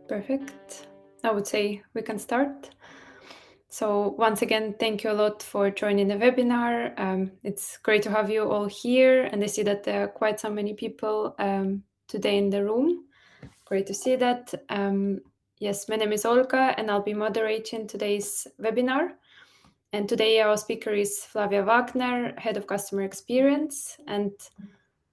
Perfect. I would say we can start. So once again, thank you a lot for joining the webinar. It's great to have you all here, and I see that there are quite so many people today in the room. Great to see that. Yes, my name is Olga, and I'll be moderating today's webinar. And today our speaker is Flavia Wagner, Head of Customer Experience. And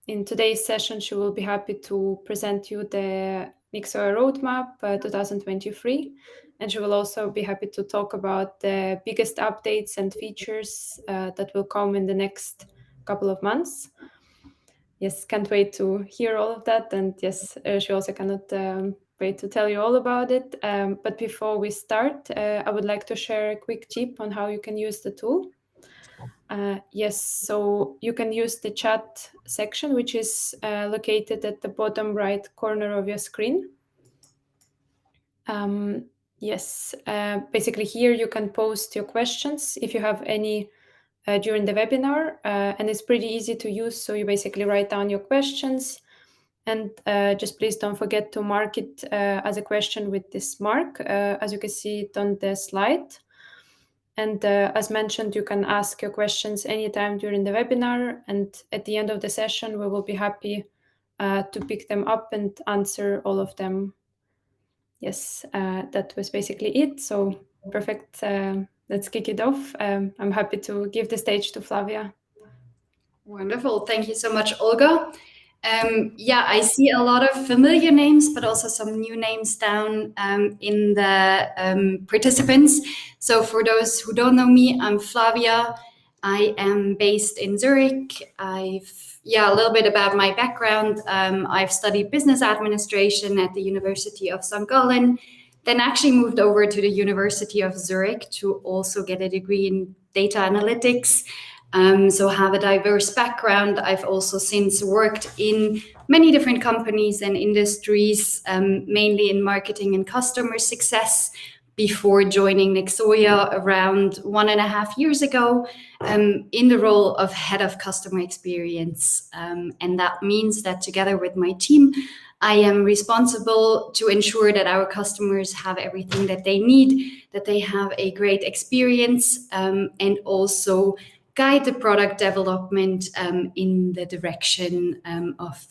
in today's session, she will be happy to present you the Nexoya Roadmap 2023. And she will also be happy to talk about the biggest updates and features that will come in the next couple of months. Yes, can't wait to hear all of that. And yes, she also cannot wait to tell you all about it. But before we start, I would like to share a quick tip on how you can use the tool. Yes, so you can use the chat section, which is located at the bottom right corner of your screen. Yes, basically here you can post your questions if you have any during the webinar, and it's pretty easy to use. So you basically write down your questions, and just please don't forget to mark it as a question with this mark, as you can see it on the slide. And as mentioned, you can ask your questions anytime during the webinar, and at the end of the session, we will be happy to pick them up and answer all of them. Yes, that was basically it. So perfect. Let's kick it off. I'm happy to give the stage to Flavia. Wonderful. Thank you so much, Olga. Yeah, I see a lot of familiar names, but also some new names down in the participants. So for those who don't know me, I'm Flavia. I am based in Zurich. A little bit about my background. I've studied business administration at the University of St. Gallen, then actually moved over to the University of Zurich to also get a degree in data analytics. So have a diverse background. I've also since worked in many different companies and industries, mainly in marketing and customer success, before joining Nexoya around 1.5 years ago, in the role of Head of Customer Experience. And that means that together with my team, I am responsible to ensure that our customers have everything that they need, that they have a great experience, and also guide the product development in the direction of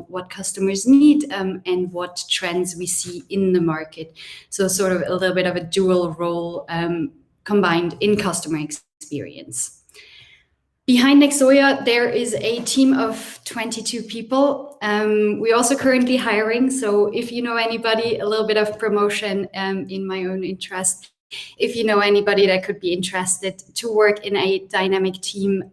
what customers need and what trends we see in the market. So sort of a little bit of a dual role combined in customer experience. Behind Nexoya, there is a team of 22 people. We're also currently hiring. So if you know anybody, a little bit of promotion in my own interest. If you know anybody that could be interested to work in a dynamic team,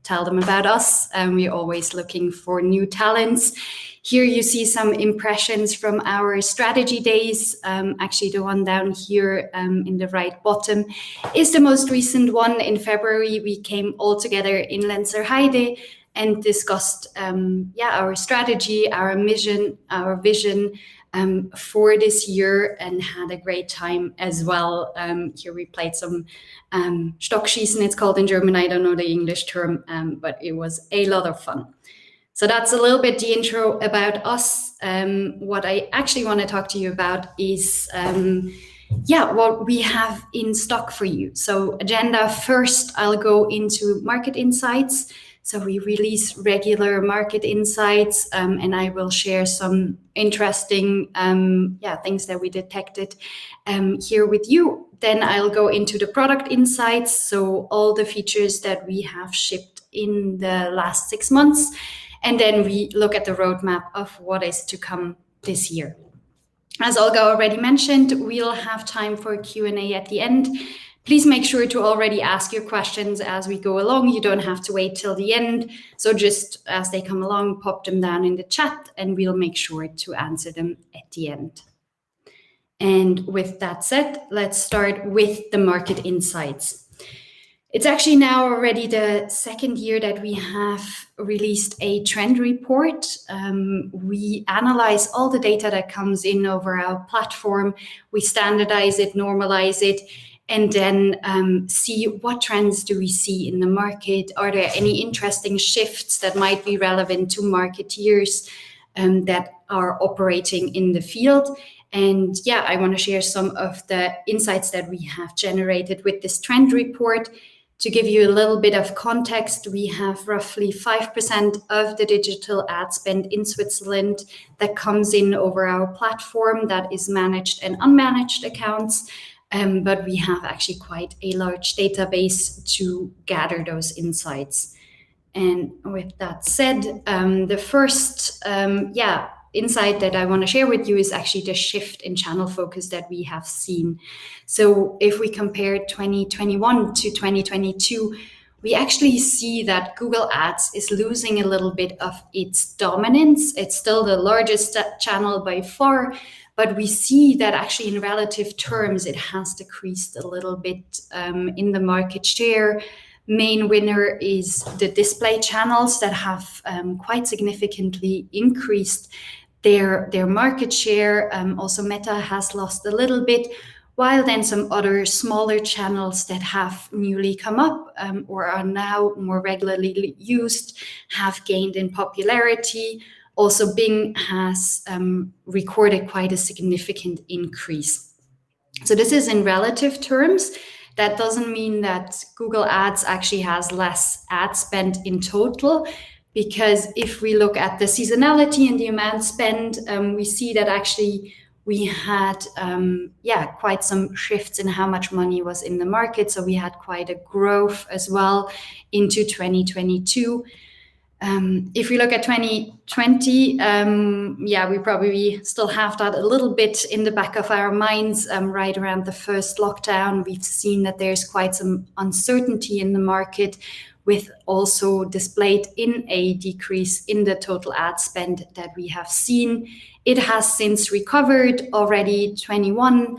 tell them about us. We're always looking for new talents. Here you see some impressions from our strategy days. Actually, the one down here in the right bottom is the most recent one. In February, we came all together in Lenzerheide and discussed our strategy, our mission, our vision, for this year, and had a great time as well. Here we played some Stockschießen, it's called in German. I don't know the English term, but it was a lot of fun. So that's a little bit the intro about us. What I actually want to talk to you about is what we have in stock for you. So agenda first, I'll go into market insights. So we release regular market insights, and I will share some interesting things that we detected here with you. Then I'll go into the product insights, so all the features that we have shipped in the last 6 months. And then we look at the roadmap of what is to come this year. As Olga already mentioned, we'll have time for Q&A at the end. Please make sure to already ask your questions as we go along. You don't have to wait till the end. So just as they come along, pop them down in the chat and we'll make sure to answer them at the end. And with that said, let's start with the market insights. It's actually now already the second year that we have released a trend report. We analyze all the data that comes in over our platform. We standardize it, normalize it, and then see what trends do we see in the market. Are there any interesting shifts that might be relevant to marketeers that are operating in the field? And yeah, I want to share some of the insights that we have generated with this trend report. To give you a little bit of context, we have roughly 5% of the digital ad spend in Switzerland that comes in over our platform that is managed and unmanaged accounts. But we have actually quite a large database to gather those insights. And with that said, the first insight that I want to share with you is actually the shift in channel focus that we have seen. So if we compare 2021 to 2022, we actually see that Google Ads is losing a little bit of its dominance. It's still the largest channel by far, but we see that actually in relative terms, it has decreased a little bit in the market share. Main winner is the display channels that have quite significantly increased their market share. Also Meta has lost a little bit, while then some other smaller channels that have newly come up or are now more regularly used have gained in popularity. Also Bing has recorded quite a significant increase. So this is in relative terms. That doesn't mean that Google Ads actually has less ad spend in total, because if we look at the seasonality and the amount spent, we see that actually we had quite some shifts in how much money was in the market. So we had quite a growth as well into 2022. If we look at 2020, we probably still have that a little bit in the back of our minds. Right around the first lockdown, we've seen that there's quite some uncertainty in the market, with also displayed in a decrease in the total ad spend that we have seen. It has since recovered already. 21,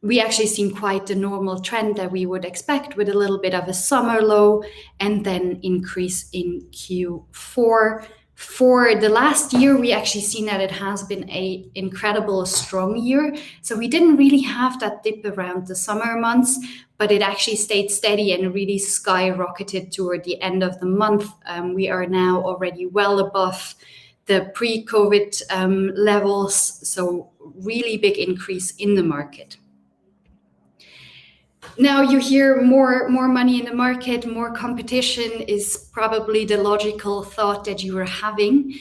we actually seen quite the normal trend that we would expect, with a little bit of a summer low and then increase in Q4. For the last year, we actually seen that it has been an incredible strong year. So we didn't really have that dip around the summer months, but it actually stayed steady and really skyrocketed toward the end of the month. We are now already well above the pre-COVID levels. So really big increase in the market. Now you hear more money in the market, more competition is probably the logical thought that you are having.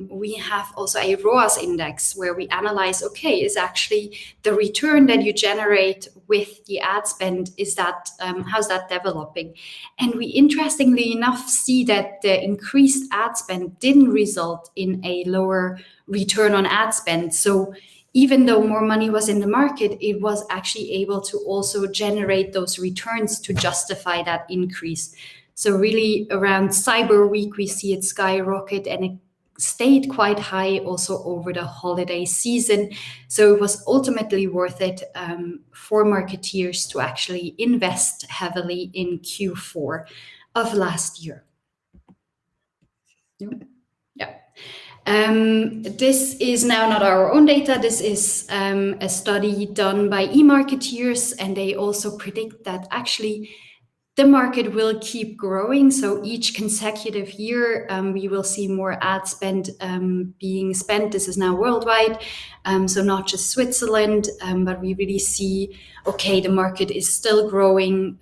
We have also a ROAS index where we analyze, okay, is actually the return that you generate with the ad spend, is that how's that developing? And we interestingly enough see that the increased ad spend didn't result in a lower return on ad spend. So even though more money was in the market, it was actually able to also generate those returns to justify that increase. So really around Cyber Week, we see it skyrocket, and it stayed quite high also over the holiday season. So it was ultimately worth it for marketeers to actually invest heavily in Q4 of last year. Yeah. This is now not our own data. This is a study done by eMarketeers, and they also predict that actually the market will keep growing. So each consecutive year, we will see more ad spend being spent. This is now worldwide, so not just Switzerland, but we really see, okay, the market is still growing.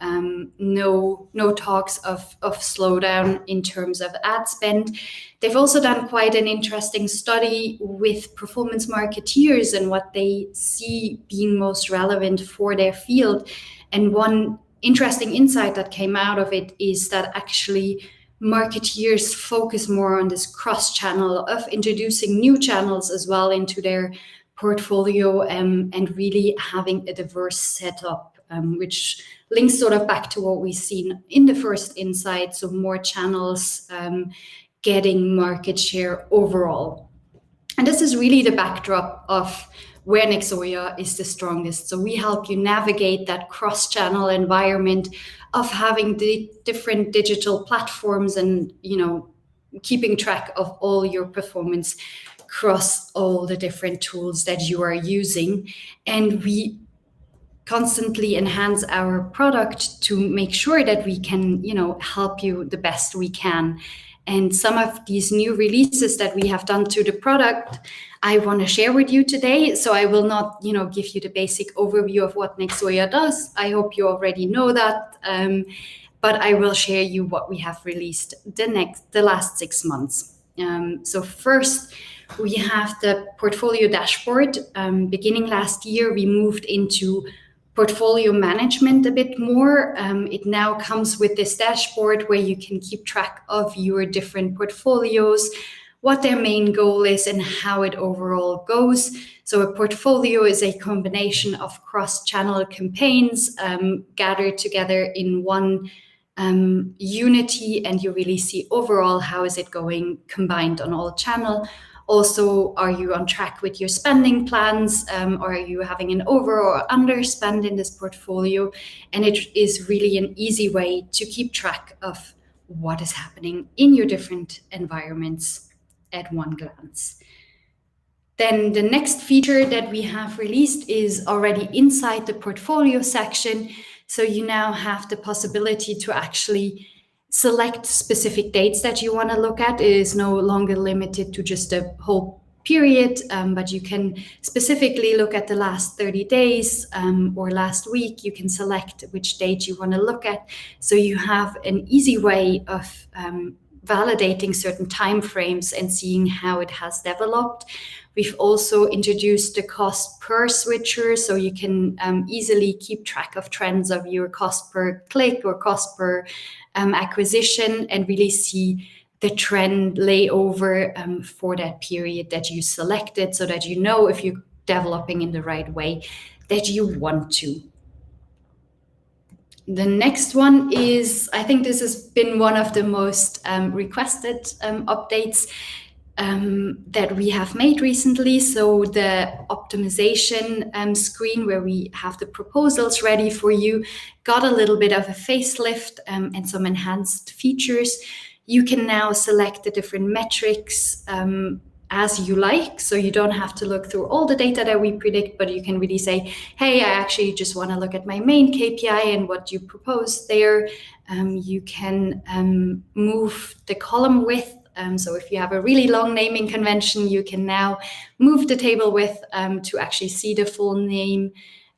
No talks of slowdown in terms of ad spend. They've also done quite an interesting study with performance marketeers and what they see being most relevant for their field. And one interesting insight that came out of it is that actually marketeers focus more on this cross-channel of introducing new channels as well into their portfolio, and really having a diverse setup, which links sort of back to what we've seen in the first insight. So more channels getting market share overall. And this is really the backdrop of where Nexoya is the strongest. So we help you navigate that cross-channel environment of having the different digital platforms and, keeping track of all your performance across all the different tools that you are using. And we constantly enhance our product to make sure that we can, help you the best we can. And some of these new releases that we have done to the product, I want to share with you today. So I will not, give you the basic overview of what Nexoya does. I hope you already know that. But I will share you what we have released the last 6 months. So first, we have the portfolio dashboard. Beginning last year, we moved into portfolio management a bit more. It now comes with this dashboard where you can keep track of your different portfolios, what their main goal is, and how it overall goes. So a portfolio is a combination of cross-channel campaigns gathered together in one unity, and you really see overall how is it going combined on all channel. Also, are you on track with your spending plans? Or are you having an over or underspend in this portfolio? And it is really an easy way to keep track of what is happening in your different environments at one glance. Then the next feature that we have released is already inside the portfolio section. So you now have the possibility to actually select specific dates that you want to look at. It is no longer limited to just a whole period, but you can specifically look at the last 30 days or last week. You can select which date you want to look at. So you have an easy way of validating certain timeframes and seeing how it has developed. We've also introduced the cost per switcher, so you can easily keep track of trends of your cost per click or cost per acquisition, and really see the trend layover for that period that you selected, so that you know if you're developing in the right way that you want to. The next one is, I think this has been one of the most requested updates that we have made recently. So the optimization screen where we have the proposals ready for you got a little bit of a facelift and some enhanced features. You can now select the different metrics as you like. So you don't have to look through all the data that we predict, but you can really say, hey, I actually just want to look at my main KPI and what you propose there. You can move the column width. So if you have a really long naming convention, you can now move the table width to actually see the full name.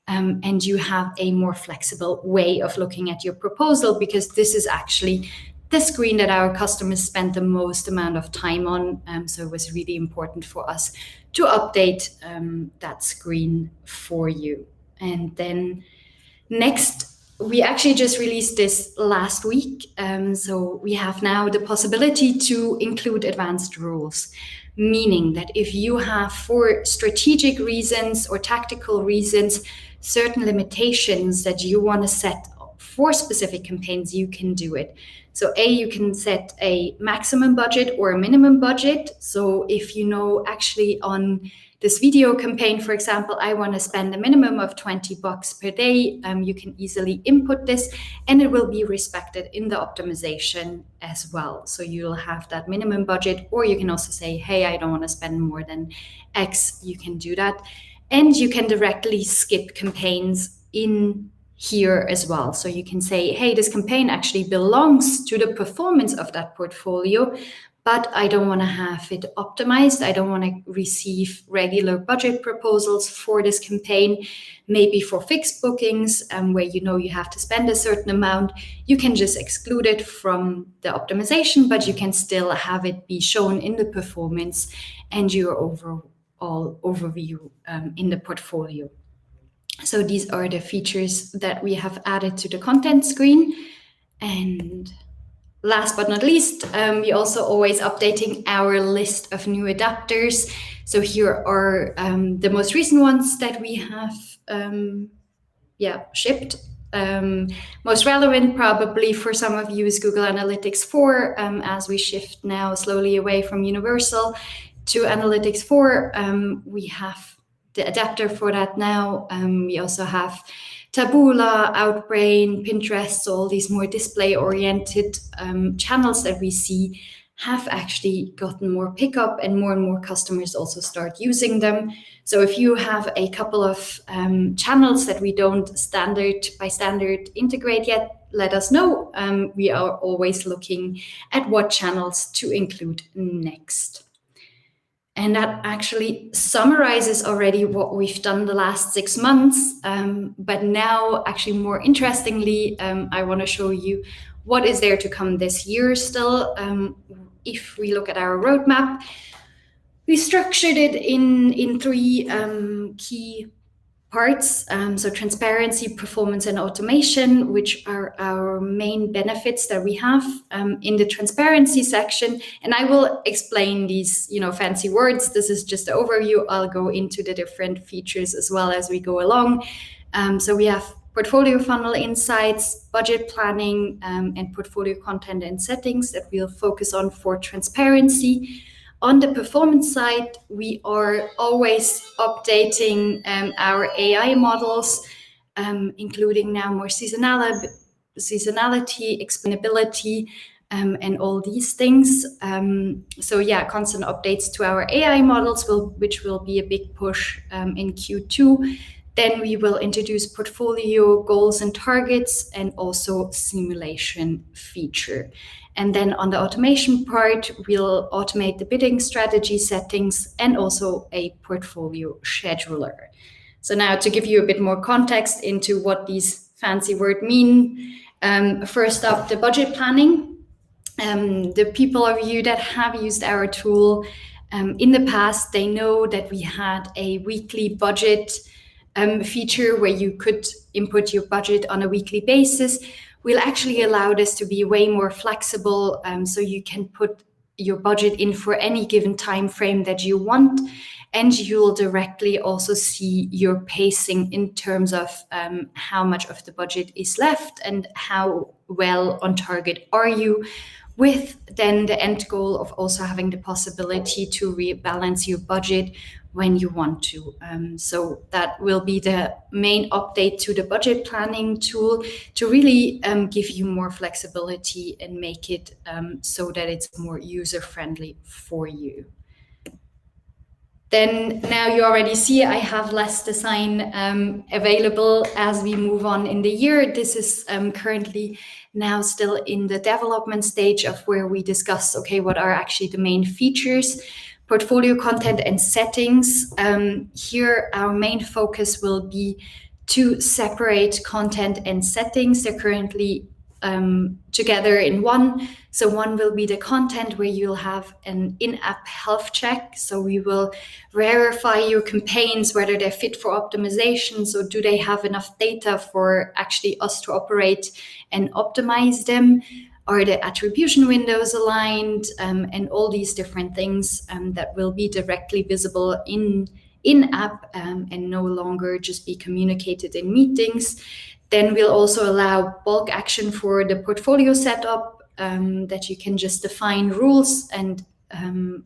And you have a more flexible way of looking at your proposal, because this is actually the screen that our customers spend the most amount of time on. So it was really important for us to update that screen for you. And then next, we actually just released this last week. So we have now the possibility to include advanced rules, meaning that if you have, for strategic reasons or tactical reasons, certain limitations that you want to set for specific campaigns, you can do it. So you can set a maximum budget or a minimum budget. So if you know, actually on this video campaign, for example, I want to spend a minimum of $20 per day, you can easily input this and it will be respected in the optimization as well. So you'll have that minimum budget, or you can also say, hey, I don't want to spend more than X. You can do that. And you can directly skip campaigns in here as well. So you can say, hey, this campaign actually belongs to the performance of that portfolio, but I don't want to have it optimized. I don't want to receive regular budget proposals for this campaign. Maybe for fixed bookings where you know you have to spend a certain amount, you can just exclude it from the optimization, but you can still have it be shown in the performance and your overall overview in the portfolio. So these are the features that we have added to the content screen. And last but not least, we also always updating our list of new adapters. So here are the most recent ones that we have shipped. Most relevant probably for some of you is Google Analytics 4, as we shift now slowly away from Universal to Analytics 4. We have the adapter for that now. We also have Taboola, Outbrain, Pinterest, so all these more display-oriented channels that we see have actually gotten more pickup, and more customers also start using them. So if you have a couple of channels that we don't standard by standard integrate yet, let us know. We are always looking at what channels to include next. And that actually summarizes already what we've done the last 6 months. But now, actually more interestingly, I want to show you what is there to come this year still. If we look at our roadmap, we structured it in 3 key parts. So transparency, performance, and automation, which are our main benefits that we have in the transparency section. And I will explain these, fancy words. This is just the overview. I'll go into the different features as well as we go along. So we have portfolio funnel insights, budget planning, and portfolio content and settings that we'll focus on for transparency. On the performance side, we are always updating our AI models, including now more seasonality, explainability, and all these things. Constant updates to our AI models, which will be a big push in Q2. Then we will introduce portfolio goals and targets, and also simulation feature. And then on the automation part, we'll automate the bidding strategy settings and also a portfolio scheduler. So now to give you a bit more context into what these fancy words mean. First up, the budget planning. The people of you that have used our tool in the past, they know that we had a weekly budget feature where you could input your budget on a weekly basis. Will actually allow this to be way more flexible, so you can put your budget in for any given time frame that you want, and you'll directly also see your pacing in terms of how much of the budget is left and how well on target are you, with then the end goal of also having the possibility to rebalance your budget when you want to. So that will be the main update to the budget planning tool, to really give you more flexibility and make it so that it's more user-friendly for you. Then now you already see I have less design available as we move on in the year. This is currently now still in the development stage of where we discuss, okay, what are actually the main features. Portfolio content and settings. Here, our main focus will be to separate content and settings. They're currently together in one. So one will be the content, where you'll have an in-app health check. So we will verify your campaigns, whether they're fit for optimization. So do they have enough data for actually us to operate and optimize them? Are the attribution windows aligned, and all these different things that will be directly visible in-app and no longer just be communicated in meetings. Then we'll also allow bulk action for the portfolio setup, that you can just define rules, and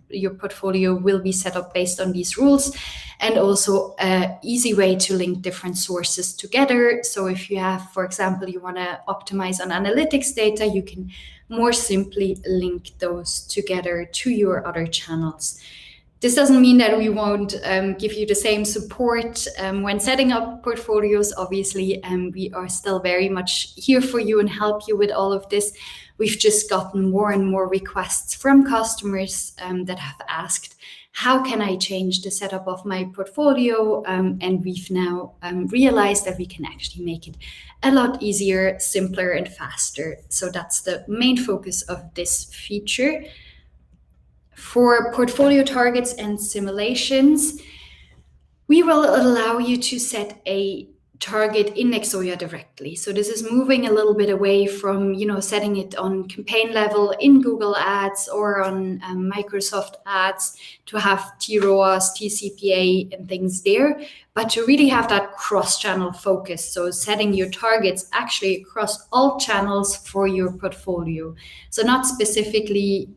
your portfolio will be set up based on these rules, and also an easy way to link different sources together. So if you have, for example, you want to optimize on analytics data, you can more simply link those together to your other channels. This doesn't mean that we won't give you the same support when setting up portfolios. Obviously, we are still very much here for you and help you with all of this. We've just gotten more and more requests from customers that have asked, how can I change the setup of my portfolio? And we've now realized that we can actually make it a lot easier, simpler, and faster. So that's the main focus of this feature. For portfolio targets and simulations, we will allow you to set a target in Nexoya directly. So this is moving a little bit away from, setting it on campaign level in Google Ads or on Microsoft Ads to have TROAS, TCPA and things there, but to really have that cross-channel focus. So setting your targets actually across all channels for your portfolio. So not specifically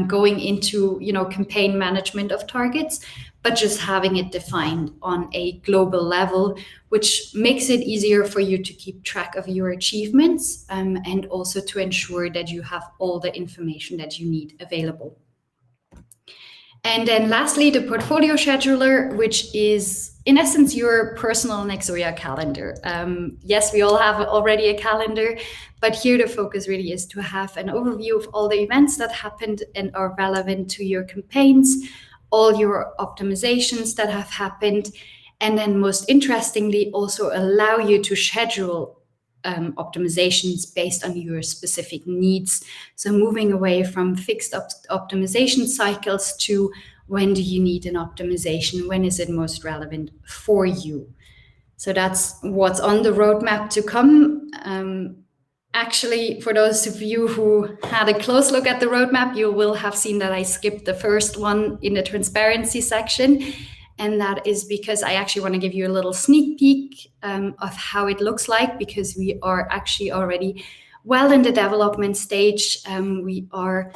going into, campaign management of targets, but just having it defined on a global level, which makes it easier for you to keep track of your achievements, and also to ensure that you have all the information that you need available. And then lastly, the portfolio scheduler, which is in essence your personal Nexoya calendar. Yes, we all have already a calendar, but here the focus really is to have an overview of all the events that happened and are relevant to your campaigns, all your optimizations that have happened, and then most interestingly, also allow you to schedule optimizations based on your specific needs. So moving away from fixed optimization cycles to when do you need an optimization? When is it most relevant for you? So that's what's on the roadmap to come. Actually, for those of you who had a close look at the roadmap, you will have seen that I skipped the first one in the transparency section. And that is because I actually want to give you a little sneak peek of how it looks like, because we are actually already well in the development stage. We are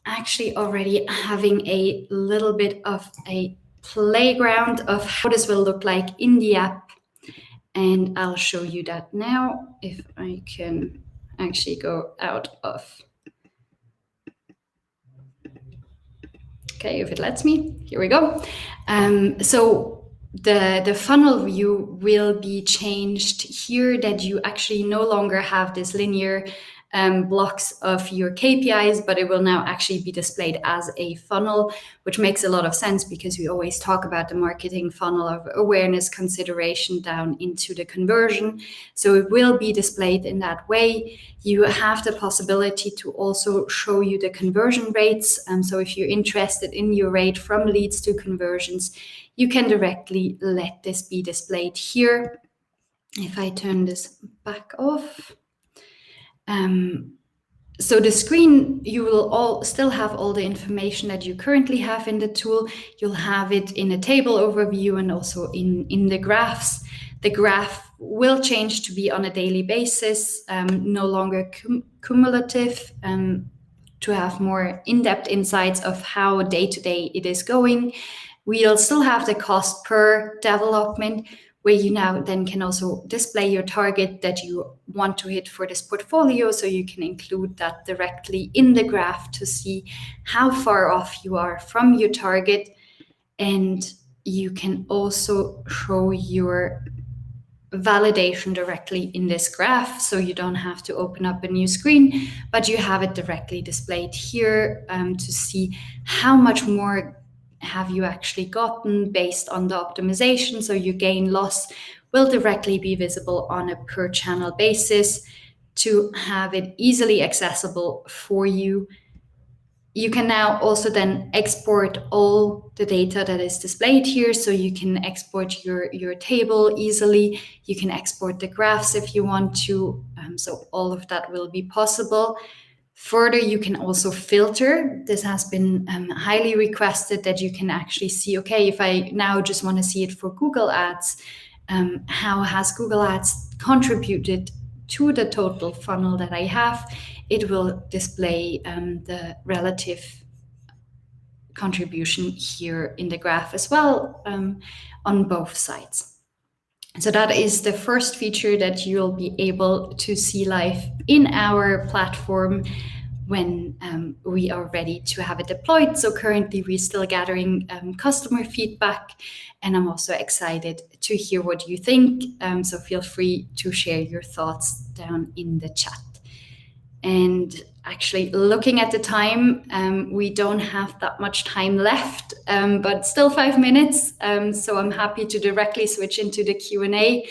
actually already having a little bit of a playground of how this will look like in the app. And I'll show you that now, if I can actually go out of. Okay, if it lets me, here we go. So the funnel view will be changed here, that you actually no longer have this linear blocks of your KPIs, but it will now actually be displayed as a funnel, which makes a lot of sense because we always talk about the marketing funnel of awareness, consideration down into the conversion. So it will be displayed in that way. You have the possibility to also show you the conversion rates. So if you're interested in your rate from leads to conversions, you can directly let this be displayed here. If I turn this back off. So the screen, you will still have all the information that you currently have in the tool. You'll have it in a table overview and also in the graphs. The graph will change to be on a daily basis, no longer cumulative, to have more in-depth insights of how day-to-day it is going. We'll still have the cost per development, where you now then can also display your target that you want to hit for this portfolio. So you can include that directly in the graph to see how far off you are from your target. And you can also show your validation directly in this graph. So you don't have to open up a new screen, but you have it directly displayed here to see how much more have you actually gotten based on the optimization. So your gain loss will directly be visible on a per channel basis to have it easily accessible for you. You can now also then export all the data that is displayed here. So you can export your table easily. You can export the graphs if you want to. So all of that will be possible. Further, you can also filter. This has been highly requested, that you can actually see, okay, if I now just want to see it for Google Ads, how has Google Ads contributed to the total funnel that I have? It will display the relative contribution here in the graph as well on both sides. So that is the first feature that you'll be able to see live in our platform when we are ready to have it deployed. So currently we're still gathering customer feedback, and I'm also excited to hear what you think. So feel free to share your thoughts down in the chat. And actually, looking at the time, we don't have that much time left, but still 5 minutes. So I'm happy to directly switch into the Q&A.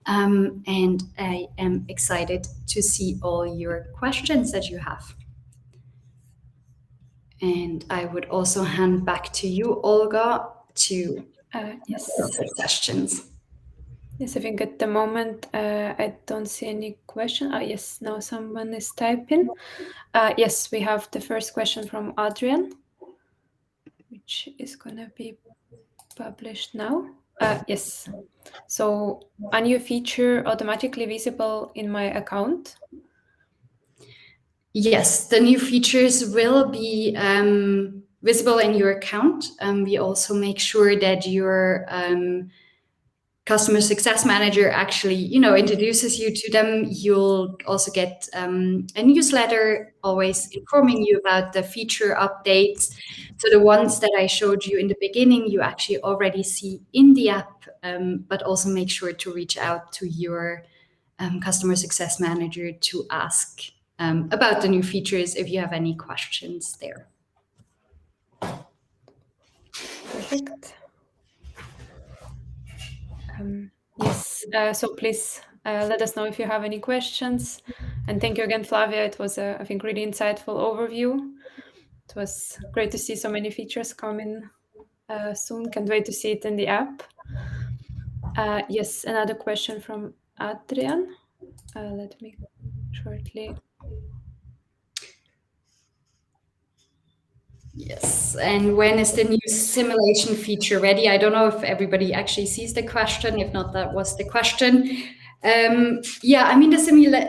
And I am excited to see all your questions that you have. And I would also hand back to you, Olga, to yes, questions. Yes, I think at the moment I don't see any question. Yes, now someone is typing. Yes, we have the first question from Adrian, which is going to be published now. Yes, so a new feature automatically visible in my account. Yes, the new features will be visible in your account. We also make sure that your customer success manager actually, introduces you to them. You'll also get a newsletter always informing you about the feature updates. So the ones that I showed you in the beginning, you actually already see in the app, but also make sure to reach out to your customer success manager to ask about the new features if you have any questions there. Perfect. Yes, so please let us know if you have any questions. And thank you again, Flavia. It was, I think, really insightful overview. It was great to see so many features coming soon. Can't wait to see it in the app. Yes, another question from Adrian. Let me shortly. Yes, and when is the new simulation feature ready? I don't know if everybody actually sees the question. If not, that was the question. Yeah, I mean, the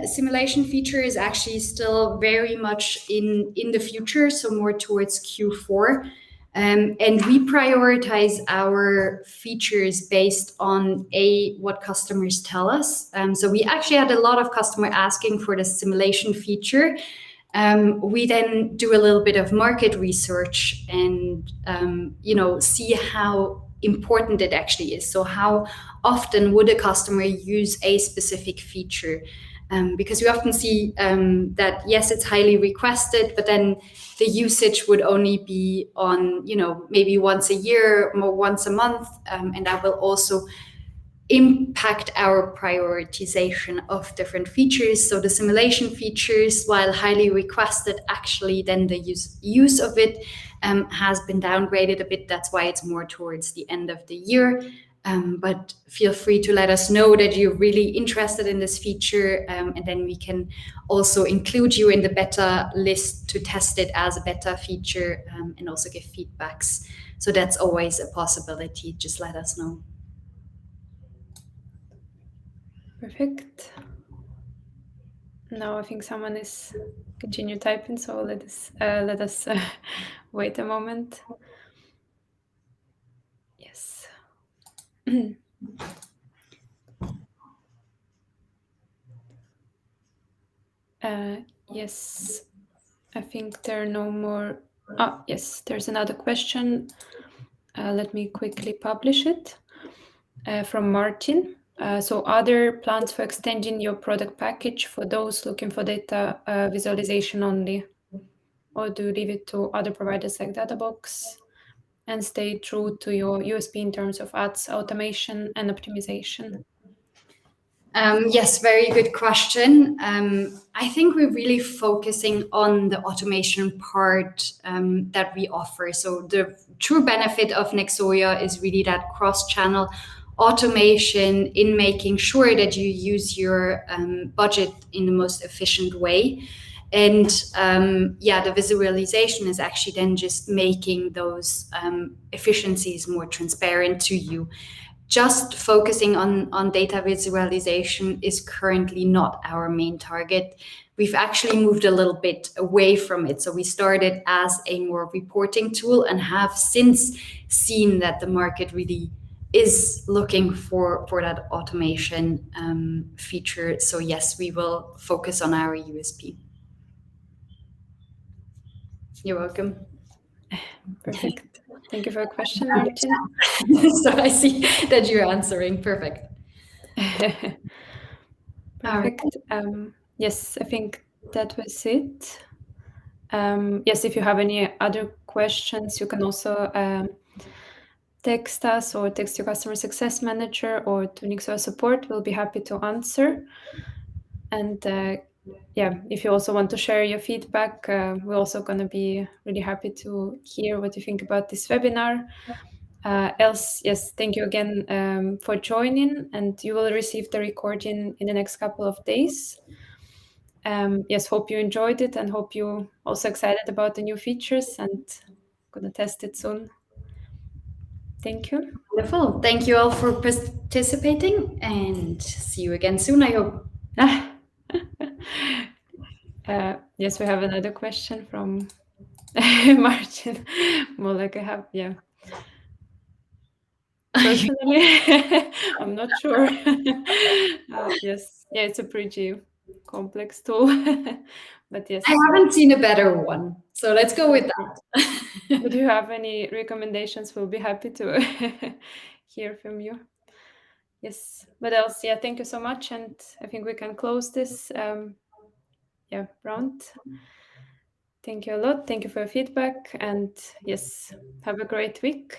simulation feature is actually still very much in the future, so more towards Q4. And we prioritize our features based on what customers tell us. So we actually had a lot of customer asking for the simulation feature. We then do a little bit of market research and see how important it actually is. So how often would a customer use a specific feature? Because we often see that, yes, it's highly requested, but then the usage would only be on, maybe once a year or once a month. And that will also impact our prioritization of different features. So the simulation features, while highly requested, actually then the use of it has been downgraded a bit. That's why it's more towards the end of the year. But feel free to let us know that you're really interested in this feature, and then we can also include you in the beta list to test it as a beta feature, and also give feedbacks. So that's always a possibility. Just let us know. Perfect. Now I think someone is continue typing, so let us wait a moment. Yes. Yes, I think there are no more. Yes, there's another question. Let me quickly publish it from Martin. So are there plans for extending your product package for those looking for data visualization only? Or do you leave it to other providers like Databox and stay true to your USP in terms of ads, automation, and optimization? Yes, very good question. I think we're really focusing on the automation part that we offer. So the true benefit of Nexoya is really that cross-channel automation in making sure that you use your budget in the most efficient way. And the visualization is actually then just making those efficiencies more transparent to you. Just focusing on data visualization is currently not our main target. We've actually moved a little bit away from it. So we started as a more reporting tool and have since seen that the market really is looking for that automation feature. So yes, we will focus on our USP. You're welcome. Perfect. Thank you for your question, Martin. So I see that you're answering. Perfect. Perfect. Yes, I think that was it. Yes, if you have any other questions, you can also text us or text your customer success manager or to Nexoya support. We'll be happy to answer. And if you also want to share your feedback, we're also going to be really happy to hear what you think about this webinar. Else, yes, thank you again for joining, and you will receive the recording in the next couple of days. Yes, hope you enjoyed it and hope you're also excited about the new features and gonna test it soon. Thank you. Wonderful. Thank you all for participating and see you again soon, I hope. Yes, we have another question from Margin, more like I have, yeah. Personally, I'm not sure. Yes, yeah, it's a pretty complex tool, but yes. I haven't seen a better one, so let's go with Okay. that. But do you have any recommendations? We'll be happy to hear from you. Yes. What else? Yeah, thank you so much, and I think we can close this round. Thank you a lot. Thank you for your feedback, and yes, have a great week.